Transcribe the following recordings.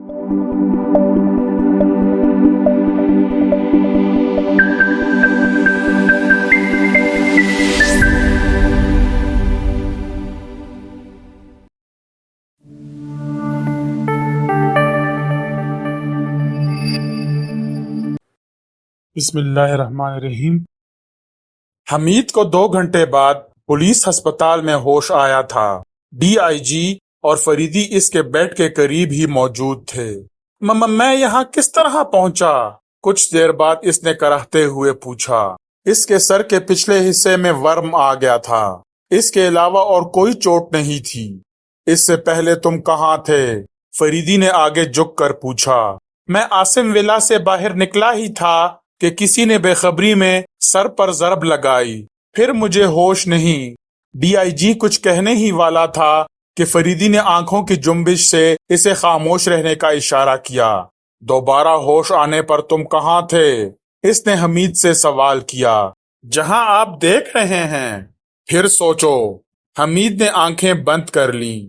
بسم اللہ الرحمن الرحیم۔ حمید کو 2 گھنٹے بعد پولیس ہسپتال میں ہوش آیا تھا۔ ڈی آئی جی اور فریدی اس کے بیڈ کے قریب ہی موجود تھے۔ میں یہاں کس طرح پہنچا؟ کچھ دیر بعد اس نے کراہتے ہوئے پوچھا۔ اس کے سر کے پچھلے حصے میں ورم آ گیا تھا۔ اس کے علاوہ اور کوئی چوٹ نہیں تھی۔ اس سے پہلے تم کہاں تھے؟ فریدی نے آگے جھک کر پوچھا۔ میں عاصم ولا سے باہر نکلا ہی تھا کہ کسی نے بے خبری میں سر پر ضرب لگائی، پھر مجھے ہوش نہیں۔ ڈی آئی جی کچھ کہنے ہی والا تھا کہ فریدی نے آنکھوں کی جنبش سے اسے خاموش رہنے کا اشارہ کیا۔ دوبارہ ہوش آنے پر تم کہاں تھے؟ اس نے حمید سے سوال کیا۔ جہاں آپ دیکھ رہے ہیں۔ پھر سوچو۔ حمید نے آنکھیں بند کر لیں۔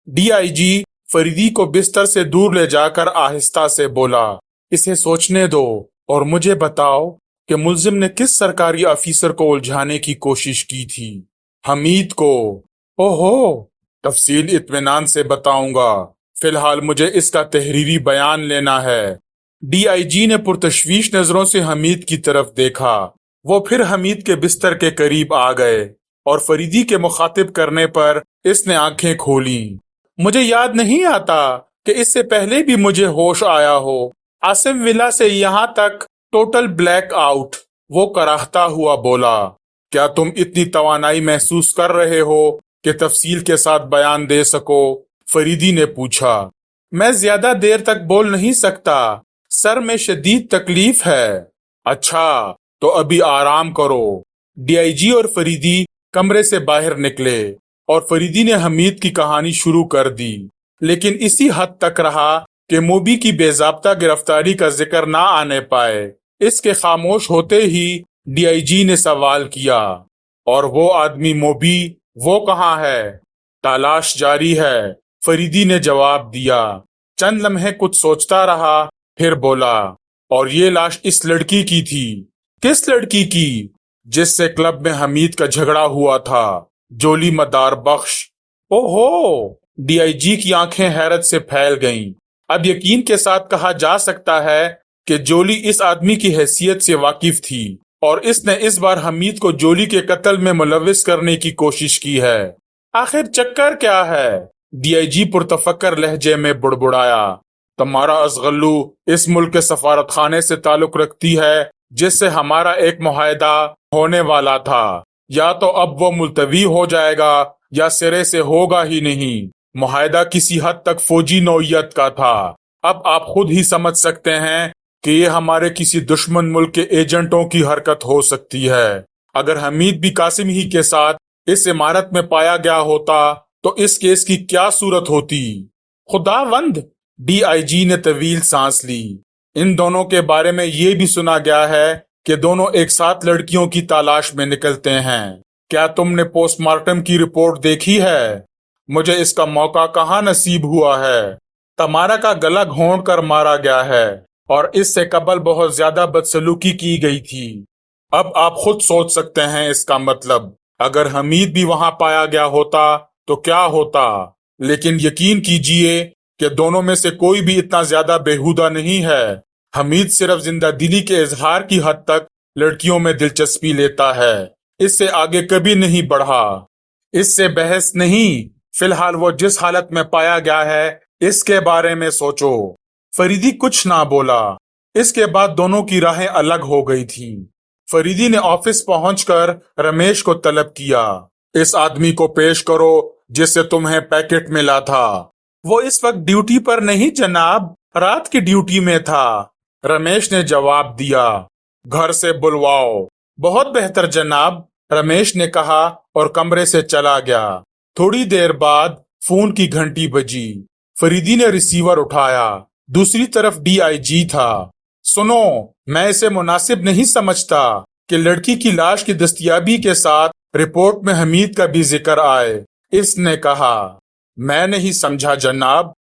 ڈی آئی جی فریدی کو بستر سے دور لے جا کر آہستہ سے بولا، اسے سوچنے دو اور مجھے بتاؤ کہ ملزم نے کس سرکاری افیسر کو الجھانے کی کوشش کی تھی؟ حمید کو۔ اوہو، تفصیل اطمینان سے بتاؤں گا، فی الحال مجھے اس کا تحریری بیان لینا ہے۔ ڈی آئی جی نے پرتشویش نظروں سے حمید کی طرف دیکھا۔ وہ پھر حمید کے بستر کے قریب آ گئے اور فریدی کے مخاطب کرنے پر اس نے آنکھیں کھولیں۔ مجھے یاد نہیں آتا کہ اس سے پہلے بھی مجھے ہوش آیا ہو۔ عاصم ولا سے یہاں تک ٹوٹل بلیک آؤٹ، وہ کراہتا ہوا بولا۔ کیا تم اتنی توانائی محسوس کر رہے ہو کہ تفصیل کے ساتھ بیان دے سکو؟ فریدی نے پوچھا۔ میں زیادہ دیر تک بول نہیں سکتا، سر میں شدید تکلیف ہے۔ اچھا، تو ابھی آرام کرو۔ ڈی آئی جی اور فریدی کمرے سے باہر نکلے اور فریدی نے حمید کی کہانی شروع کر دی، لیکن اسی حد تک رہا کہ موبی کی بے ضابطہ گرفتاری کا ذکر نہ آنے پائے۔ اس کے خاموش ہوتے ہی ڈی آئی جی نے سوال کیا، اور وہ آدمی موبی، وہ کہاں ہے؟ تلاش جاری ہے، فریدی نے جواب دیا۔ چند لمحے کچھ سوچتا رہا، پھر بولا، اور یہ لاش اس لڑکی کی تھی۔ کس لڑکی کی؟ جس سے کلب میں حمید کا جھگڑا ہوا تھا، جولی مدار بخش۔ اوہو، ڈی آئی جی کی آنکھیں حیرت سے پھیل گئیں۔ اب یقین کے ساتھ کہا جا سکتا ہے کہ جولی اس آدمی کی حیثیت سے واقف تھی، اور اس نے اس بار حمید کو جولی کے قتل میں ملوث کرنے کی کوشش کی ہے۔ آخر چکر کیا ہے؟ ڈی آئی جی پرتفکر لہجے میں بڑبڑایا۔ تمہارا ازغلو اس ملک کے سفارت خانے سے تعلق رکھتی ہے جس سے ہمارا ایک معاہدہ ہونے والا تھا۔ یا تو اب وہ ملتوی ہو جائے گا یا سرے سے ہوگا ہی نہیں۔ معاہدہ کسی حد تک فوجی نوعیت کا تھا۔ اب آپ خود ہی سمجھ سکتے ہیں کہ یہ ہمارے کسی دشمن ملک کے ایجنٹوں کی حرکت ہو سکتی ہے۔ اگر حمید بھی قاسم ہی کے ساتھ اس عمارت میں پایا گیا ہوتا تو اس کیس کی کیا صورت ہوتی؟ خداوند، ڈی آئی جی نے طویل سانس لی۔ ان دونوں کے بارے میں یہ بھی سنا گیا ہے کہ دونوں ایک ساتھ لڑکیوں کی تلاش میں نکلتے ہیں۔ کیا تم نے پوسٹ مارٹم کی رپورٹ دیکھی ہے؟ مجھے اس کا موقع کہاں نصیب ہوا ہے۔ تمارا کا گلا گھونٹ کر مارا گیا ہے اور اس سے قبل بہت زیادہ بدسلوکی کی گئی تھی۔ اب آپ خود سوچ سکتے ہیں اس کا مطلب۔ اگر حمید بھی وہاں پایا گیا ہوتا تو کیا ہوتا؟ لیکن یقین کیجئے کہ دونوں میں سے کوئی بھی اتنا زیادہ بیہودہ نہیں ہے۔ حمید صرف زندہ دلی کے اظہار کی حد تک لڑکیوں میں دلچسپی لیتا ہے، اس سے آگے کبھی نہیں بڑھا۔ اس سے بحث نہیں، فی الحال وہ جس حالت میں پایا گیا ہے اس کے بارے میں سوچو۔ فریدی کچھ نہ بولا۔ اس کے بعد دونوں کی راہیں الگ ہو گئی تھیں۔ فریدی نے آفس پہنچ کر رمیش کو طلب کیا۔ اس آدمی کو پیش کرو جس سے تمہیں پیکٹ ملا تھا۔ وہ اس وقت ڈیوٹی پر نہیں جناب، رات کی ڈیوٹی میں تھا، رمیش نے جواب دیا۔ گھر سے بلواؤ۔ بہت بہتر جناب، رمیش نے کہا اور کمرے سے چلا گیا۔ تھوڑی دیر بعد فون کی گھنٹی بجی۔ فریدی نے ریسیور اٹھایا۔ دوسری طرف ڈی آئی جی تھا۔ سنو، میں اسے مناسب نہیں سمجھتا کہ لڑکی کی لاش کی دستیابی کے ساتھ رپورٹ میں حمید کا بھی ذکر آئے، اس نے کہا۔ میں نہیں سمجھا جناب،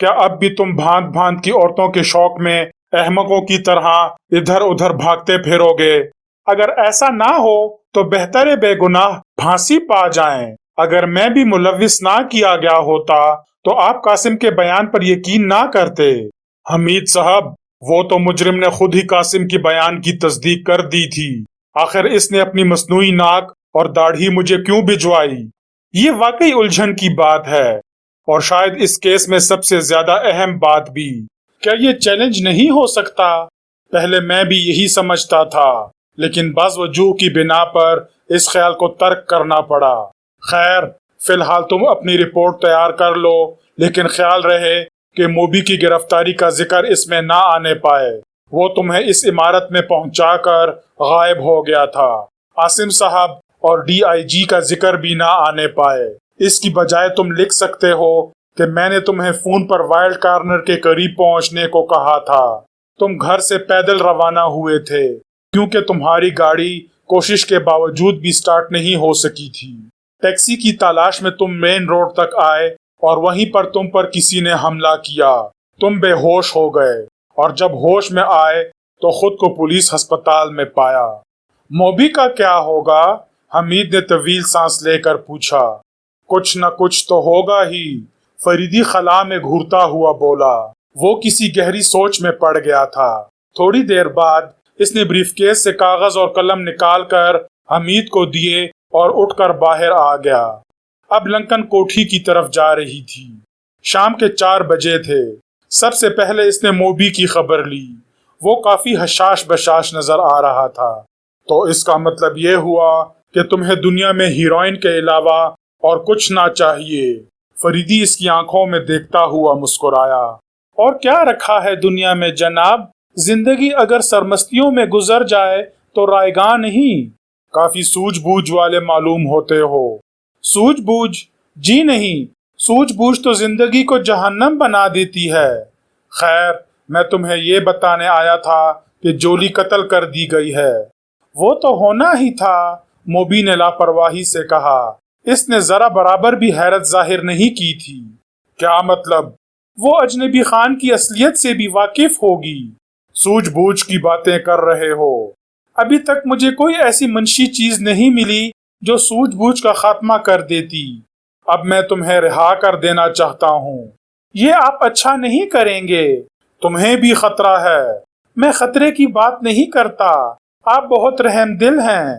کیا اب بھی تم بھانت بھانت کی عورتوں کے شوق میں احمقوں کی طرح ادھر ادھر بھاگتے پھرو گے؟ اگر ایسا نہ ہو تو بہتر بے گناہ پھانسی پا جائیں۔ اگر میں بھی ملوث نہ کیا گیا ہوتا تو آپ قاسم کے بیان پر یقین نہ کرتے۔ حمید صاحب، وہ تو مجرم نے خود ہی قاسم کی بیان کی تصدیق کر دی تھی۔ آخر اس نے اپنی مصنوعی ناک اور داڑھی مجھے کیوں بھجوائی؟ یہ واقعی الجھن کی بات ہے، اور شاید اس کیس میں سب سے زیادہ اہم بات بھی۔ کیا یہ چیلنج نہیں ہو سکتا؟ پہلے میں بھی یہی سمجھتا تھا، لیکن بعض وجوہ کی بنا پر اس خیال کو ترک کرنا پڑا۔ خیر، فی الحال تم اپنی رپورٹ تیار کر لو، لیکن خیال رہے کہ موبی کی گرفتاری کا ذکر اس میں نہ آنے پائے۔ وہ تمہیں اس عمارت میں پہنچا کر غائب ہو گیا تھا۔ عاصم صاحب اور ڈی آئی جی کا ذکر بھی نہ آنے پائے۔ اس کی بجائے تم لکھ سکتے ہو کہ میں نے تمہیں فون پر وائلڈ کارنر کے قریب پہنچنے کو کہا تھا۔ تم گھر سے پیدل روانہ ہوئے تھے کیونکہ تمہاری گاڑی کوشش کے باوجود بھی سٹارٹ نہیں ہو سکی تھی۔ ٹیکسی کی تلاش میں تم مین روڈ تک آئے اور وہیں پر تم پر کسی نے حملہ کیا۔ تم بے ہوش ہو گئے اور جب ہوش میں آئے تو خود کو پولیس ہسپتال میں پایا۔ موبی کا کیا ہوگا؟ حمید نے طویل سانس لے کر پوچھا۔ کچھ نہ کچھ تو ہوگا ہی، فریدی خلا میں گھورتا ہوا بولا۔ وہ کسی گہری سوچ میں پڑ گیا تھا۔ تھوڑی دیر بعد اس نے بریف کیس سے کاغذ اور قلم نکال کر حمید کو دیے اور اٹھ کر باہر آ گیا۔ اب لنکن کوٹھی کی طرف جا رہی تھی۔ شام کے 4 بجے تھے۔ سب سے پہلے اس نے موبی کی خبر لی۔ وہ کافی حشاش بشاش نظر آ رہا تھا۔ تو اس کا مطلب یہ ہوا کہ تمہیں دنیا میں ہیروئن کے علاوہ اور کچھ نہ چاہیے۔ فریدی اس کی آنکھوں میں دیکھتا ہوا مسکرایا۔ اور کیا رکھا ہے دنیا میں جناب؟ زندگی اگر سرمستیوں میں گزر جائے تو رائیگاں نہیں۔ کافی سوجھ بوجھ والے معلوم ہوتے ہو۔ سوجھ بوجھ؟ جی نہیں، سوجھ بوجھ تو زندگی کو جہنم بنا دیتی ہے۔ خیر، میں تمہیں یہ بتانے آیا تھا کہ جولی قتل کر دی گئی ہے۔ وہ تو ہونا ہی تھا، موبی نے لاپرواہی سے کہا۔ اس نے ذرا برابر بھی حیرت ظاہر نہیں کی تھی۔ کیا مطلب؟ وہ اجنبی خان کی اصلیت سے بھی واقف ہوگی۔ سوجھ بوجھ کی باتیں کر رہے ہو؟ ابھی تک مجھے کوئی ایسی منشی چیز نہیں ملی جو سوجھ بوجھ کا خاتمہ کر دیتی۔ اب میں تمہیں رہا کر دینا چاہتا ہوں۔ یہ آپ اچھا نہیں کریں گے۔ تمہیں بھی خطرہ ہے۔ میں خطرے کی بات نہیں کرتا۔ آپ بہت رحم دل ہیں۔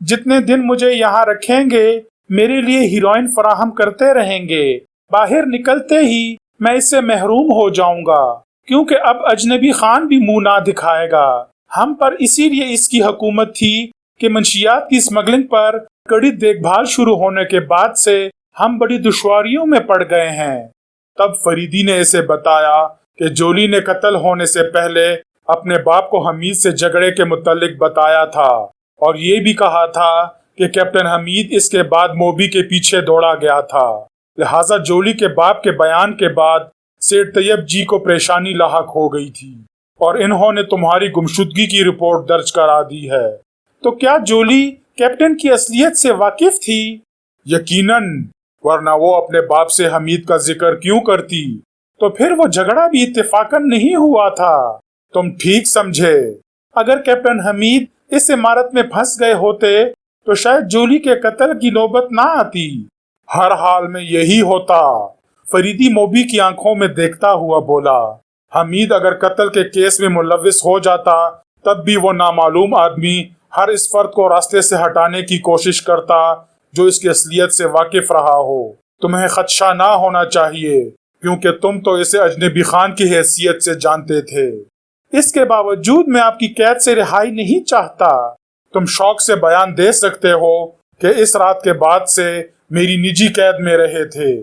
جتنے دن مجھے یہاں رکھیں گے میرے لیے ہیروئن فراہم کرتے رہیں گے۔ باہر نکلتے ہی میں اس سے محروم ہو جاؤں گا، کیونکہ اب اجنبی خان بھی منہ نہ دکھائے گا ہم پر۔ اسی لیے اس کی حکومت تھی کہ منشیات کی اسمگلنگ پر کڑی دیکھ بھال شروع ہونے کے بعد سے ہم بڑی دشواریوں میں پڑ گئے ہیں۔ تب فریدی نے اسے بتایا کہ جولی نے قتل ہونے سے پہلے اپنے باپ کو حمید سے جھگڑے کے متعلق بتایا تھا، اور یہ بھی کہا تھا کہ کیپٹن حمید اس کے بعد موبی کے پیچھے دوڑا گیا تھا۔ لہٰذا جولی کے باپ کے بیان کے بعد سیٹ طیب جی کو پریشانی لاحق ہو گئی تھی، اور انہوں نے تمہاری گمشدگی کی رپورٹ درج کرا دی ہے۔ تو کیا جولی کیپٹن کی اصلیت سے واقف تھی؟ یقیناً، ورنہ وہ اپنے باپ سے حمید کا ذکر کیوں کرتی؟ تو پھر وہ جھگڑا بھی اتفاقاً نہیں ہوا تھا۔ تم ٹھیک سمجھے۔ اگر کیپٹن حمید اس عمارت میں پھنس گئے ہوتے تو شاید جولی کے قتل کی نوبت نہ آتی۔ ہر حال میں یہی ہوتا۔ فریدی موبی کی آنکھوں میں دیکھتا ہوا بولا۔ حمید اگر قتل کے کیس میں ملوث ہو جاتا تب بھی وہ نامعلوم آدمی ہر اس فرد کو راستے سے ہٹانے کی کوشش کرتا جو اس کی اصلیت سے واقف رہا ہو۔ تمہیں خدشہ نہ ہونا چاہیے کیونکہ تم تو اسے اجنبی خان کی حیثیت سے جانتے تھے۔ اس کے باوجود میں آپ کی قید سے رہائی نہیں چاہتا۔ تم شوق سے بیان دے سکتے ہو کہ اس رات کے بعد سے میری نجی قید میں رہے تھے۔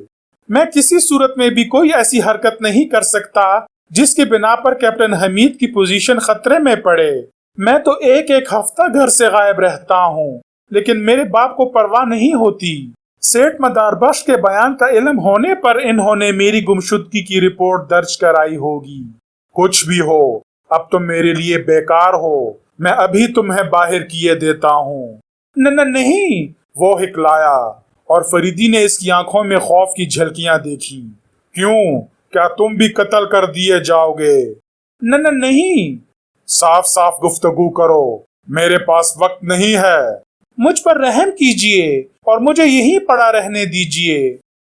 میں کسی صورت میں بھی کوئی ایسی حرکت نہیں کر سکتا جس کی بنا پر کیپٹن حمید کی پوزیشن خطرے میں پڑے۔ میں تو ایک ہفتہ گھر سے غائب رہتا ہوں، لیکن میرے باپ کو پرواہ نہیں ہوتی۔ سیٹ مدار بخش کے بیان کا علم ہونے پر انہوں نے میری گمشدگی کی رپورٹ درج کرائی ہوگی۔ کچھ بھی ہو، اب تم میرے لیے بیکار ہو۔ میں ابھی تمہیں باہر کیے دیتا ہوں۔ نہیں، وہ ہکلایا، اور فریدی نے اس کی آنکھوں میں خوف کی جھلکیاں دیکھی۔ کیوں؟ کیا تم بھی قتل کر دیے جاؤ گے؟ نہیں، صاف صاف گفتگو کرو، میرے پاس وقت نہیں ہے۔ مجھ پر رحم کیجیے اور مجھے یہیں پڑا رہنے دیجیے۔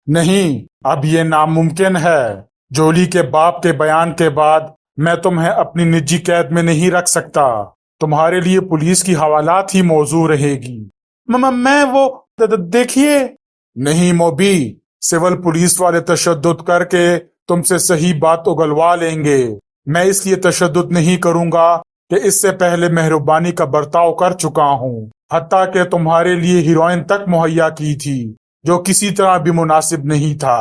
نہیں، اب یہ ناممکن ہے۔ جولی کے باپ کے بیان کے بعد میں تمہیں اپنی نجی قید میں نہیں رکھ سکتا۔ تمہارے لیے پولیس کی حوالات ہی موزوں رہے گی۔ میں وہ دیکھیے۔ نہیں موبی، سول پولیس والے تشدد کر کے تم سے صحیح بات اگلوا لیں گے۔ میں اس لیے تشدد نہیں کروں گا کہ اس سے پہلے مہربانی کا برتاؤ کر چکا ہوں، حتیٰ کہ تمہارے لیے ہیروئن تک مہیا کی تھی جو کسی طرح بھی مناسب نہیں تھا۔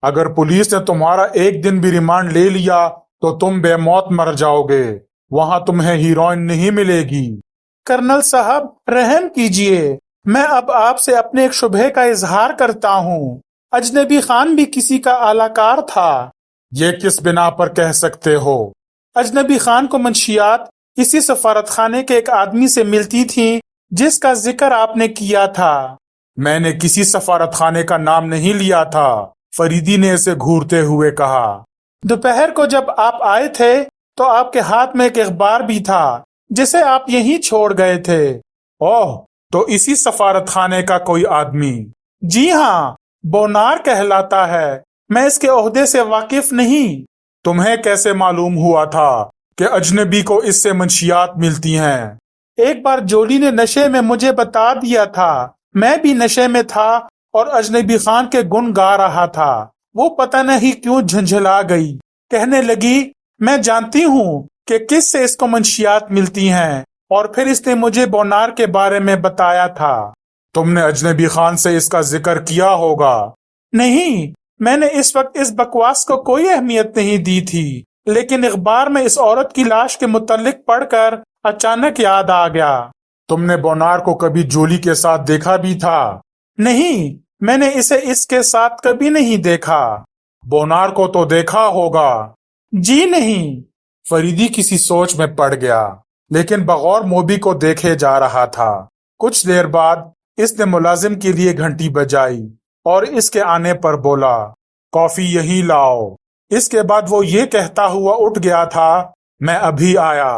اگر پولیس نے تمہارا ایک دن بھی ریمانڈ لے لیا تو تم بے موت مر جاؤ گے، وہاں تمہیں ہیروئن نہیں ملے گی۔ کرنل صاحب رحم کیجیے، میں اب آپ سے اپنے ایک شبہ کا اظہار کرتا ہوں۔ اجنبی خان بھی کسی کا اعلی کار تھا۔ یہ کس بنا پر کہہ سکتے ہو؟ اجنبی خان کو منشیات اسی سفارت خانے کے ایک آدمی سے ملتی تھیں جس کا ذکر آپ نے کیا تھا۔ میں نے کسی سفارت خانے کا نام نہیں لیا تھا، فریدی نے اسے گھورتے ہوئے کہا۔ دوپہر کو جب آپ آئے تھے تو آپ کے ہاتھ میں ایک اخبار بھی تھا جسے آپ یہیں چھوڑ گئے تھے۔ اوہ، تو اسی سفارت خانے کا کوئی آدمی؟ جی ہاں، بونار کہلاتا ہے۔ میں اس کے عہدے سے واقف نہیں۔ تمہیں کیسے معلوم ہوا تھا کہ اجنبی کو اس سے منشیات ملتی ہیں؟ ایک بار جولی نے نشے میں مجھے بتا دیا تھا۔ میں بھی نشے میں تھا اور اجنبی خان کے گن گا رہا تھا۔ وہ پتہ نہیں کیوں جھنجھلا گئی، کہنے لگی میں جانتی ہوں کہ کس سے اس کو منشیات ملتی ہیں، اور پھر اس نے مجھے بونار کے بارے میں بتایا تھا۔ تم نے اجنبی خان سے اس کا ذکر کیا ہوگا؟ نہیں، میں نے اس وقت اس بکواس کو کوئی اہمیت نہیں دی تھی، لیکن اخبار میں اس عورت کی لاش کے متعلق پڑھ کر اچانک یاد آ گیا۔ تم نے بونار کو کبھی جولی کے ساتھ دیکھا بھی تھا؟ نہیں، میں نے اسے اس کے ساتھ کبھی نہیں دیکھا۔ بونار کو تو دیکھا ہوگا؟ جی نہیں۔ فریدی کسی سوچ میں پڑ گیا، لیکن بغور موبی کو دیکھے جا رہا تھا۔ کچھ دیر بعد اس نے ملازم کے لیے گھنٹی بجائی اور اس کے آنے پر بولا، کافی یہی لاؤ۔ اس کے بعد وہ یہ کہتا ہوا اٹھ گیا تھا، میں ابھی آیا۔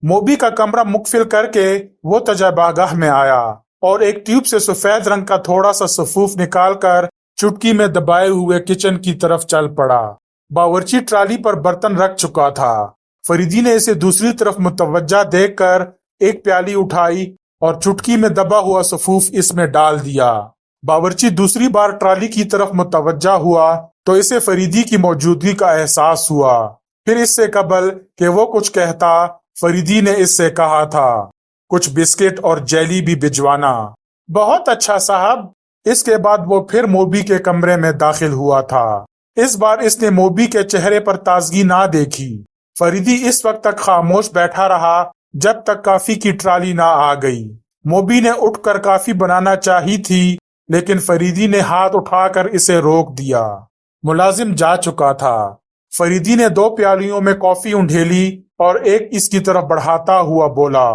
موبی کا کمرہ مقفل کر کے وہ تجربہ گاہ میں آیا اور ایک ٹیوب سے سفید رنگ کا تھوڑا سا سفوف نکال کر چٹکی میں دبائے ہوئے کچن کی طرف چل پڑا۔ باورچی ٹرالی پر برتن رکھ چکا تھا۔ فریدی نے اسے دوسری طرف متوجہ دیکھ کر ایک پیالی اٹھائی اور چٹکی میں دبا ہوا سفوف اس میں ڈال دیا۔ باورچی دوسری بار ٹرالی کی طرف متوجہ ہوا تو اسے فریدی کی موجودگی کا احساس ہوا۔ پھر اس سے قبل کہ وہ کچھ کہتا، فریدی نے اس سے کہا تھا، کچھ بسکٹ اور جیلی بھی بھجوانا۔ بہت اچھا صاحب۔ اس کے بعد وہ پھر موبی کے کمرے میں داخل ہوا تھا۔ اس بار اس نے موبی کے چہرے پر تازگی نہ دیکھی۔ فریدی اس وقت تک خاموش بیٹھا رہا جب تک کافی کی ٹرالی نہ آ گئی۔ موبی نے اٹھ کر کافی بنانا چاہی تھی، لیکن فریدی نے ہاتھ اٹھا کر اسے روک دیا۔ ملازم جا چکا تھا۔ فریدی نے 2 پیالیوں میں کافی انڈھیلی اور ایک اس کی طرف بڑھاتا ہوا بولا،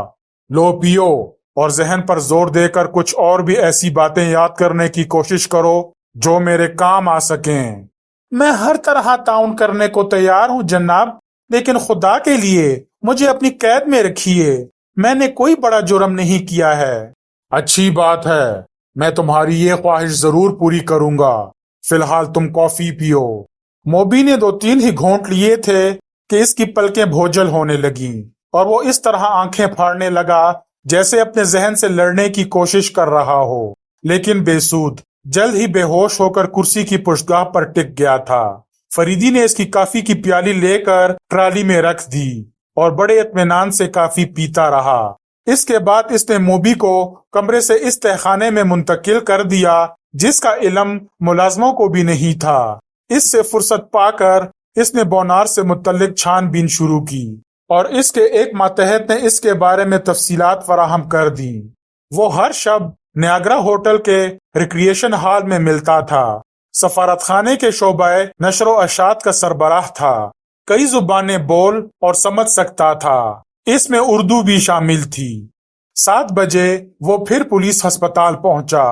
لو پیو، اور ذہن پر زور دے کر کچھ اور بھی ایسی باتیں یاد کرنے کی کوشش کرو جو میرے کام آ سکیں۔ میں ہر طرح تعاون کرنے کو تیار ہوں جناب، لیکن خدا کے لیے مجھے اپنی قید میں رکھیے۔ میں نے کوئی بڑا جرم نہیں کیا ہے۔ اچھی بات ہے، میں تمہاری یہ خواہش ضرور پوری کروں گا۔ فی الحال تم کافی پیو۔ موبی نے 2-3 ہی گھونٹ لیے تھے کہ اس کی پلکیں بھوجل ہونے لگیں اور وہ اس طرح آنکھیں پھاڑنے لگا جیسے اپنے ذہن سے لڑنے کی کوشش کر رہا ہو، لیکن بے سود۔ جلد ہی بے ہوش ہو کر کرسی کی پشتگاہ پر ٹک گیا تھا۔ فریدی نے اس کی کافی کی پیالی لے کر ٹرالی میں رکھ دی اور بڑے اطمینان سے کافی پیتا رہا۔ اس کے بعد اس نے موبی کو کمرے سے اس تہخانے میں منتقل کر دیا جس کا علم ملازموں کو بھی نہیں تھا۔ اس سے فرصت پا کر اس نے بونار سے متعلق چھان بین شروع کی اور اس کے ایک ماتحت نے اس کے بارے میں تفصیلات فراہم کر دی۔ وہ ہر شب نیاگرا ہوٹل کے ریکریشن ہال میں ملتا تھا۔ سفارت خانے کے شعبہ نشر و اشاعت کا سربراہ تھا۔ کئی زبانیں بول اور سمجھ سکتا تھا، اس میں اردو بھی شامل تھی۔ 7 بجے وہ پھر پولیس ہسپتال پہنچا۔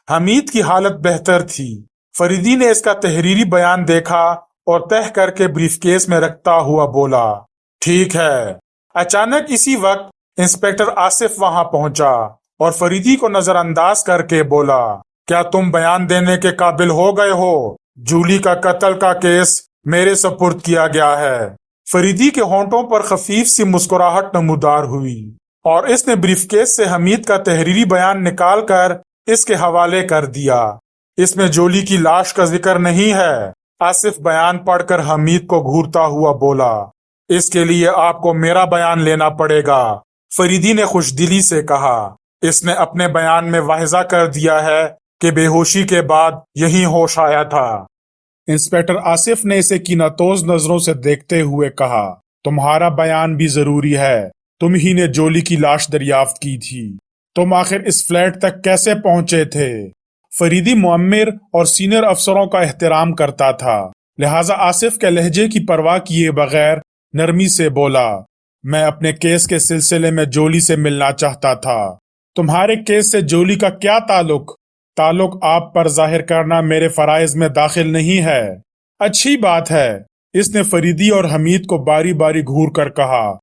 حمید کی حالت بہتر تھی۔ فریدی نے اس کا تحریری بیان دیکھا اور تہ کر کے بریف کیس میں رکھتا ہوا بولا، ٹھیک ہے۔ اچانک اسی وقت انسپکٹر آصف وہاں پہنچا اور فریدی کو نظر انداز کر کے بولا، کیا تم بیان دینے کے قابل ہو گئے ہو؟ جولی کا قتل کا کیس میرے سپرد کیا گیا ہے۔ فریدی کے ہونٹوں پر خفیف سی مسکراہٹ نمودار ہوئی اور اس نے بریف کیس سے حمید کا تحریری بیان نکال کر اس کے حوالے کر دیا۔ اس میں جولی کی لاش کا ذکر نہیں ہے۔ آصف بیان پڑھ کر حمید کو گھورتا ہوا بولا، اس کے لیے آپ کو میرا بیان لینا پڑے گا۔ فریدی نے خوش دلی سے کہا، اس نے اپنے بیان میں واضح کر دیا ہے کہ بے ہوشی کے بعد یہی ہوش آیا تھا۔ انسپکٹر آصف نے اسے کیناتوز نظروں سے دیکھتے ہوئے کہا، تمہارا بیان بھی ضروری ہے، تم ہی نے جولی کی لاش دریافت کی تھی، تم آخر اس فلیٹ تک کیسے پہنچے تھے؟ فریدی معمر اور سینئر افسروں کا احترام کرتا تھا، لہٰذا آصف کے لہجے کی پرواہ کیے بغیر نرمی سے بولا، میں اپنے کیس کے سلسلے میں جولی سے ملنا چاہتا تھا۔ تمہارے کیس سے جولی کا کیا تعلق؟ تعلق آپ پر ظاہر کرنا میرے فرائض میں داخل نہیں ہے۔ اچھی بات ہے، اس نے فریدی اور حمید کو باری باری گھور کر کہا،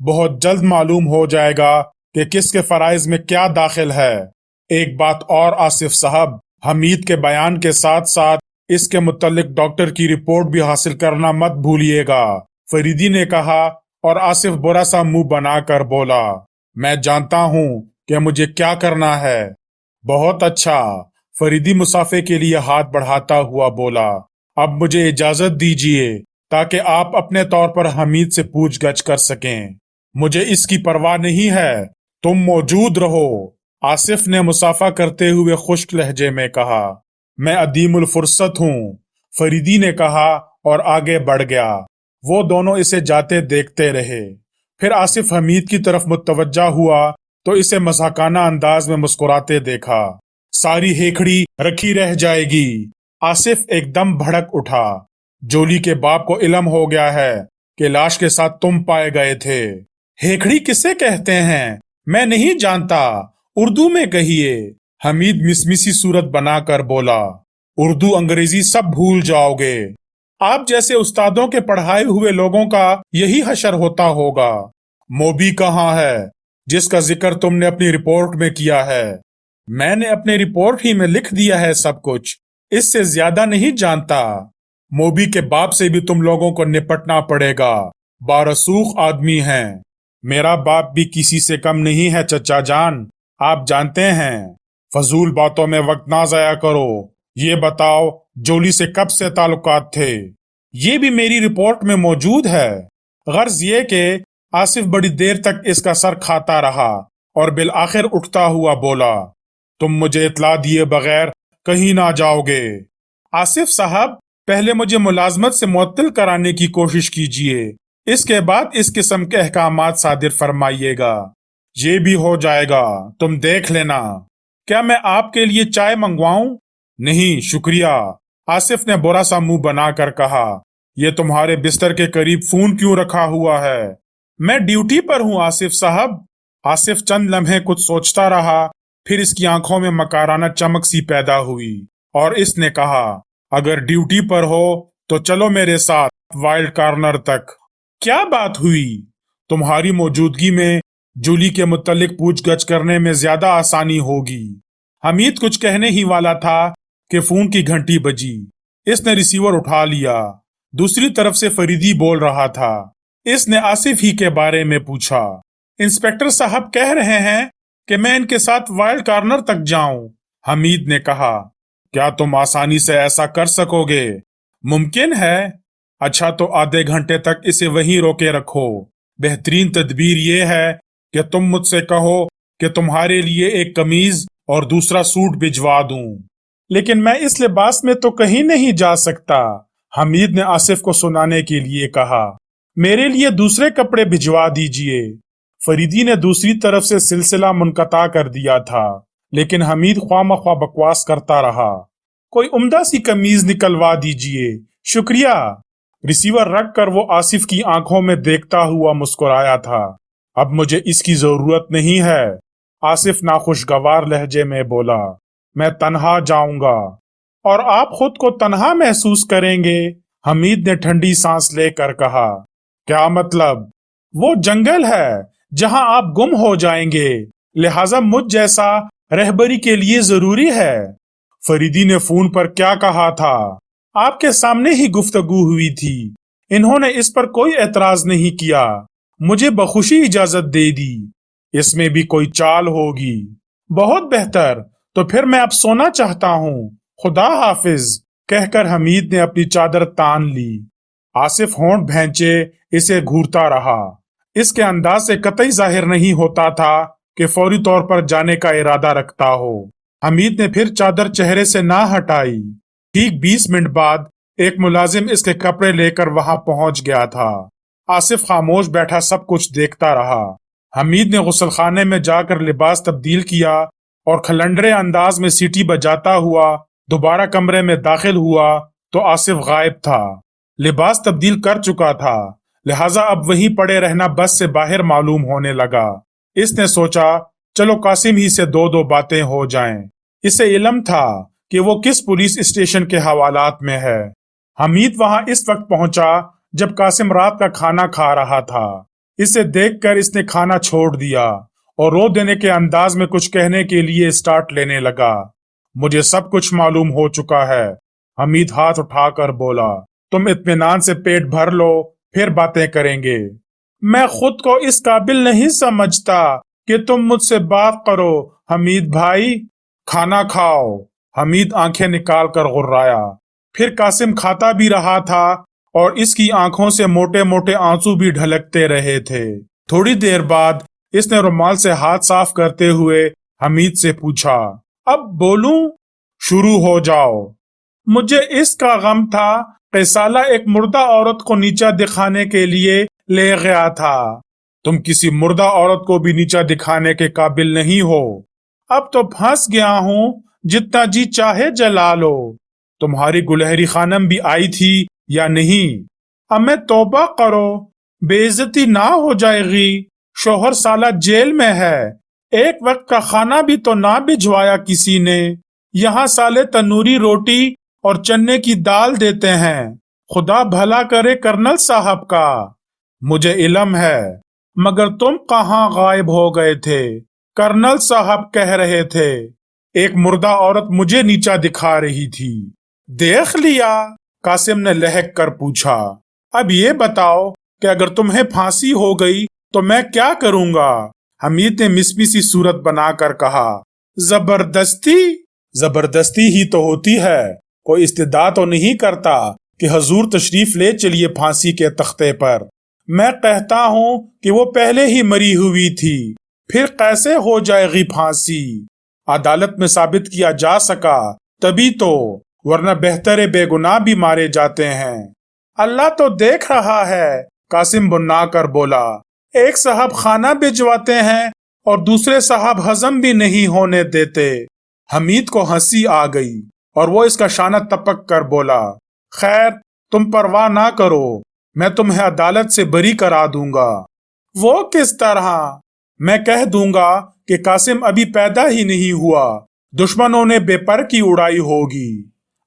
بہت جلد معلوم ہو جائے گا کہ کس کے فرائض میں کیا داخل ہے۔ ایک بات اور آصف صاحب، حمید کے بیان کے ساتھ ساتھ اس کے متعلق ڈاکٹر کی رپورٹ بھی حاصل کرنا مت بھولیے گا، فریدی نے کہا اور آصف برا سا منہ بنا کر بولا، میں جانتا ہوں کہ مجھے کیا کرنا ہے۔ بہت اچھا، فریدی مسافے کے لیے ہاتھ بڑھاتا ہوا بولا، اب مجھے اجازت دیجیے تاکہ آپ اپنے طور پر حمید سے پوچھ گچھ کر سکیں۔ مجھے اس کی پرواہ نہیں ہے، تم موجود رہو، آصف نے مسافہ کرتے ہوئے خشک لہجے میں کہا۔ میں عدیم الفرصت ہوں، فریدی نے کہا اور آگے بڑھ گیا۔ وہ دونوں اسے جاتے دیکھتے رہے۔ پھر آصف حمید کی طرف متوجہ ہوا تو اسے مضحکانہ انداز میں مسکراتے دیکھا۔ ساری ہیکڑی رکھی رہ جائے گی۔ آصف ایک دم بھڑک اٹھا، جولی کے باپ کو علم ہو گیا ہے کہ لاش کے ساتھ تم پائے گئے تھے۔ ہیکڑی کسے کہتے ہیں؟ میں نہیں جانتا، اردو میں کہیے، حمید مسمیسی صورت بنا کر بولا۔ اردو انگریزی سب بھول جاؤ گے، آپ جیسے استادوں کے پڑھائے ہوئے لوگوں کا یہی حشر ہوتا ہوگا۔ موبی کہاں ہے جس کا ذکر تم نے اپنی رپورٹ میں کیا ہے؟ میں نے اپنی رپورٹ ہی میں لکھ دیا ہے سب کچھ، اس سے زیادہ نہیں جانتا۔ موبی کے باپ سے بھی تم لوگوں کو نپٹنا پڑے گا، بارسوخ آدمی ہیں۔ میرا باپ بھی کسی سے کم نہیں ہے چچا جان، آپ جانتے ہیں۔ فضول باتوں میں وقت نہ ضائع کرو، یہ بتاؤ جولی سے کب سے تعلقات تھے؟ یہ بھی میری رپورٹ میں موجود ہے۔ غرض یہ کہ آصف بڑی دیر تک اس کا سر کھاتا رہا اور بالآخر اٹھتا ہوا بولا، تم مجھے اطلاع دیے بغیر کہیں نہ جاؤ گے۔ آصف صاحب، پہلے مجھے ملازمت سے معطل کرانے کی کوشش کیجیے، اس کے بعد اس قسم کے احکامات صادر فرمائیے گا۔ یہ بھی ہو جائے گا، تم دیکھ لینا۔ کیا میں آپ کے لیے چائے منگواؤں؟ نہیں شکریہ، آصف نے برا سا منہ بنا کر کہا۔ یہ تمہارے بستر کے قریب فون کیوں رکھا ہوا ہے؟ میں ڈیوٹی پر ہوں آصف صاحب۔ آصف چند لمحے کچھ سوچتا رہا، پھر اس کی آنکھوں میں مکارانہ چمک سی پیدا ہوئی اور اس نے کہا، اگر ڈیوٹی پر ہو تو چلو میرے ساتھ وائلڈ کارنر تک۔ کیا بات ہوئی؟ تمہاری موجودگی میں جولی کے متعلق پوچھ گچھ کرنے میں زیادہ آسانی ہوگی۔ حمید کچھ کہنے ہی والا تھا کہ فون کی گھنٹی بجی۔ اس نے ریسیور اٹھا لیا۔ دوسری طرف سے فریدی بول رہا تھا۔ اس نے آصف ہی کے بارے میں پوچھا۔ انسپکٹر صاحب کہہ رہے ہیں کہ میں ان کے ساتھ وائلڈ کارنر تک جاؤں۔ حمید نے کہا، کیا تم آسانی سے ایسا کر سکو گے؟ ممکن ہے۔ اچھا تو آدھے گھنٹے تک اسے وہیں روکے رکھو۔ بہترین تدبیر یہ ہے کہ تم مجھ سے کہو کہ تمہارے لیے ایک قمیض اور دوسرا سوٹ بھجوا دوں۔ لیکن میں اس لباس میں تو کہیں نہیں جا سکتا، حمید نے آصف کو سنانے کے لیے کہا۔ میرے لیے دوسرے کپڑے بھجوا دیجئے۔ فریدی نے دوسری طرف سے سلسلہ منقطع کر دیا تھا، لیکن حمید خواہ مخواہ بکواس کرتا رہا۔ کوئی عمدہ سی قمیض نکلوا دیجئے، شکریہ۔ ریسیور رکھ کر وہ آصف کی آنکھوں میں دیکھتا ہوا مسکرایا تھا۔ اب مجھے اس کی ضرورت نہیں ہے، آصف ناخوشگوار لہجے میں بولا۔ میں تنہا جاؤں گا۔ اور آپ خود کو تنہا محسوس کریں گے؟ حمید نے ٹھنڈی سانس لے کر کہا، کیا مطلب؟ وہ جنگل ہے جہاں آپ گم ہو جائیں گے، لہٰذا مجھ جیسا رہبری کے لیے ضروری ہے۔ فریدی نے فون پر کیا کہا تھا؟ آپ کے سامنے ہی گفتگو ہوئی تھی۔ انہوں نے اس پر کوئی اعتراض نہیں کیا، مجھے بخوشی اجازت دے دی۔ اس میں بھی کوئی چال ہوگی۔ بہت بہتر، تو پھر میں اب سونا چاہتا ہوں، خدا حافظ کہہ کر حمید نے اپنی چادر تان لی۔ آصف ہونٹ بھینچے اسے گھورتا رہا۔ اس کے انداز سے قطعی ظاہر نہیں ہوتا تھا کہ فوری طور پر جانے کا ارادہ رکھتا ہو۔ حمید نے پھر چادر چہرے سے نہ ہٹائی۔ ٹھیک 20 منٹ بعد ایک ملازم اس کے کپڑے لے کر وہاں پہنچ گیا تھا۔ آصف خاموش بیٹھا سب کچھ دیکھتا رہا۔ حمید نے غسل خانے میں جا کر لباس تبدیل کیا اور کھلنڈرے انداز میں سیٹی بجاتا ہوا دوبارہ کمرے میں داخل ہوا تو آصف غائب تھا۔ لباس تبدیل کر چکا تھا، لہٰذا اب وہیں پڑے رہنا بس سے باہر معلوم ہونے لگا۔ اس نے سوچا چلو قاسم ہی سے دو باتیں ہو جائیں۔ اسے علم تھا کہ وہ کس پولیس اسٹیشن کے حوالات میں ہے۔ حمید وہاں اس وقت پہنچا جب قاسم رات کا کھانا کھا رہا تھا۔ اسے دیکھ کر اس نے کھانا چھوڑ دیا اور رو دینے کے انداز میں کچھ کہنے کے لیے اسٹارٹ لینے لگا۔ مجھے سب کچھ معلوم ہو چکا ہے، حمید ہاتھ اٹھا کر بولا۔ تم اطمینان سے پیٹ بھر لو، پھر باتیں کریں گے۔ میں خود کو اس قابل نہیں سمجھتا کہ تم مجھ سے بات کرو حمید بھائی۔ کھانا کھاؤ، حمید آنکھیں نکال کر غرایا۔ پھر قاسم کھاتا بھی رہا تھا اور اس کی آنکھوں سے موٹے موٹے آنسو بھی ڈھلکتے رہے تھے۔ تھوڑی دیر بعد اس نے رومال سے ہاتھ صاف کرتے ہوئے حمید سے پوچھا، اب بولوں؟ شروع ہو جاؤ۔ مجھے اس کا غم تھا کہ سالہ ایک مردہ عورت کو نیچا دکھانے کے لیے لے گیا تھا۔ تم کسی مردہ عورت کو بھی نیچا دکھانے کے قابل نہیں ہو۔ اب تو پھنس گیا ہوں، جتنا جی چاہے جلا لو۔ تمہاری گلہری خانم بھی آئی تھی یا نہیں؟ ہمیں توبہ کرو، بے عزتی نہ ہو جائے گی۔ شوہر سالہ جیل میں ہے، ایک وقت کا کھانا بھی تو نہ بھجوایا کسی نے۔ یہاں سالے تنوری روٹی اور چنے کی دال دیتے ہیں۔ خدا بھلا کرے کرنل صاحب کا۔ مجھے علم ہے، مگر تم کہاں غائب ہو گئے تھے؟ کرنل صاحب کہہ رہے تھے ایک مردہ عورت مجھے نیچا دکھا رہی تھی۔ دیکھ لیا؟ قاسم نے لہک کر پوچھا۔ اب یہ بتاؤ کہ اگر تمہیں پھانسی ہو گئی تو میں کیا کروں گا؟ حمید نے مسمی سی صورت بنا کر کہا، زبردستی؟ زبردستی ہی تو ہوتی ہے، کوئی استدعا تو نہیں کرتا کہ حضور تشریف لے چلیے پھانسی کے تختے پر۔ میں کہتا ہوں کہ وہ پہلے ہی مری ہوئی تھی، پھر کیسے ہو جائے گی پھانسی؟ عدالت میں ثابت کیا جا سکا تبھی تو، ورنہ بہتر بے گناہ بھی مارے جاتے ہیں۔ اللہ تو دیکھ رہا ہے، قاسم بنا کر بولا۔ ایک صاحب کھانا بھجواتے ہیں اور دوسرے صاحب ہضم بھی نہیں ہونے دیتے۔ حمید کو ہنسی آ گئی اور وہ اس کا شانہ ٹپک کر بولا، خیر تم پرواہ نہ کرو، میں تمہیں عدالت سے بری کرا دوں گا۔ وہ کس طرح؟ میں کہہ دوں گا کہ قاسم ابھی پیدا ہی نہیں ہوا، دشمنوں نے بے پر کی اڑائی ہوگی۔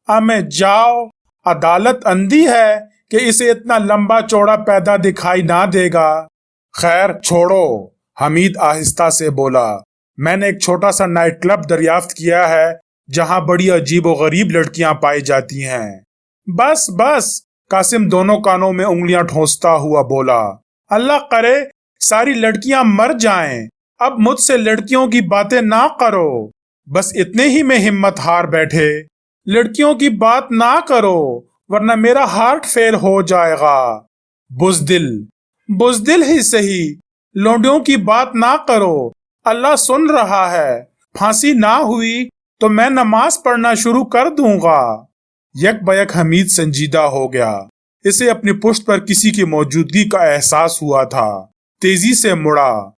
ہمیں جاؤ، عدالت اندھی ہے کہ اسے اتنا لمبا چوڑا پیدا دکھائی نہ دے گا۔ خیر چھوڑو، حمید آہستہ سے بولا، میں نے ایک چھوٹا سا نائٹ کلب دریافت کیا ہے جہاں بڑی عجیب و غریب لڑکیاں پائی جاتی ہیں۔ بس بس، قاسم دونوں کانوں میں انگلیاں ٹھونستا ہوا بولا، اللہ کرے ساری لڑکیاں مر جائیں، اب مجھ سے لڑکیوں کی باتیں نہ کرو۔ بس اتنے ہی میں ہمت ہار بیٹھے، لڑکیوں کی بات نہ کرو ورنہ میرا ہارٹ فیل ہو جائے گا۔ بزدل، بزدل ہی صحیح، لونڈیوں کی بات نہ کرو، اللہ سن رہا ہے، پھانسی نہ ہوئی تو میں نماز پڑھنا شروع کر دوں گا۔ یک بیک حمید سنجیدہ ہو گیا، اسے اپنی پشت پر کسی کی موجودگی کا احساس ہوا تھا۔ تیزی سے مڑا۔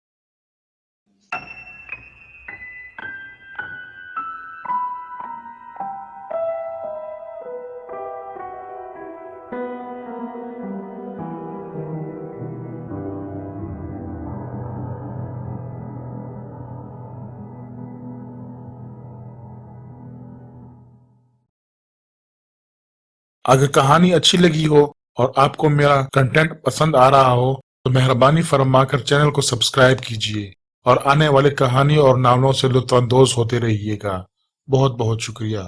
اگر کہانی اچھی لگی ہو اور آپ کو میرا کنٹینٹ پسند آ رہا ہو تو مہربانی فرما کر چینل کو سبسکرائب کیجیے اور آنے والے کہانی اور ناولوں سے لطف اندوز ہوتے رہیے گا۔ بہت بہت شکریہ۔